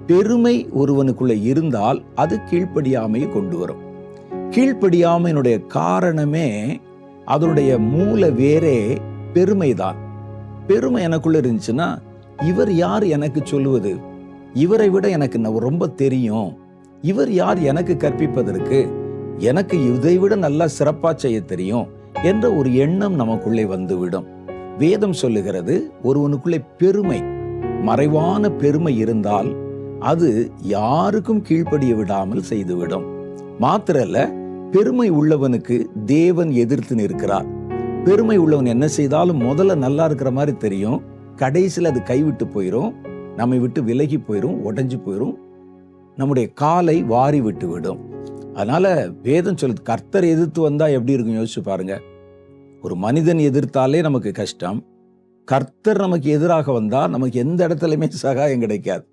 பெருமை ஒருவனுக்குள்ள இருந்தால் அது கீழ்ப்படியாமையை கொண்டு வரும். கீழ்ப்படியாமையினுடைய காரணமே, அதனுடைய மூல வேரே பெருமைதான். பெருமை எனக்குள்ள இருந்துச்சுன்னா, இவர் யார் எனக்கு சொல்லுவது, இவரை விட எனக்கு ரொம்ப தெரியும், இவர் யார் எனக்கு கற்பிப்பதற்கு, எனக்கு இதை விட நல்லா சிறப்பா செய்ய தெரியும் என்ற ஒரு எண்ணம் நமக்குள்ளே வந்துவிடும். வேதம் சொல்லுகிறது, ஒருவனுக்குள்ளே பெருமை, மறைவான பெருமை இருந்தால் அது யாருக்கும் கீழ்ப்படிய விடாமல் செய்துவிடும். மாத்திரல்ல, பெருமை உள்ளவனுக்கு தேவன் எதிர்த்து நிற்கிறார். பெருமை உள்ளவன் என்ன செய்தாலும் முதல்ல நல்லா இருக்கிற மாதிரி தெரியும், கடைசியில் அது கைவிட்டு போயிடும், நம்மை விட்டு விலகி போயிடும், உடைஞ்சு போயிடும், நம்முடைய காலை வாரி விட்டு விடும். அதனால வேதம் சொல்லுது, கர்த்தர் எதிர்த்து வந்தா எப்படி இருக்கும் யோசிச்சு பாருங்க. ஒரு மனிதன் எதிர்த்தாலே நமக்கு கஷ்டம், கர்த்தர் நமக்கு எதிராக வந்தா நமக்கு எந்த இடத்துலையுமே சகாயம் கிடைக்காது.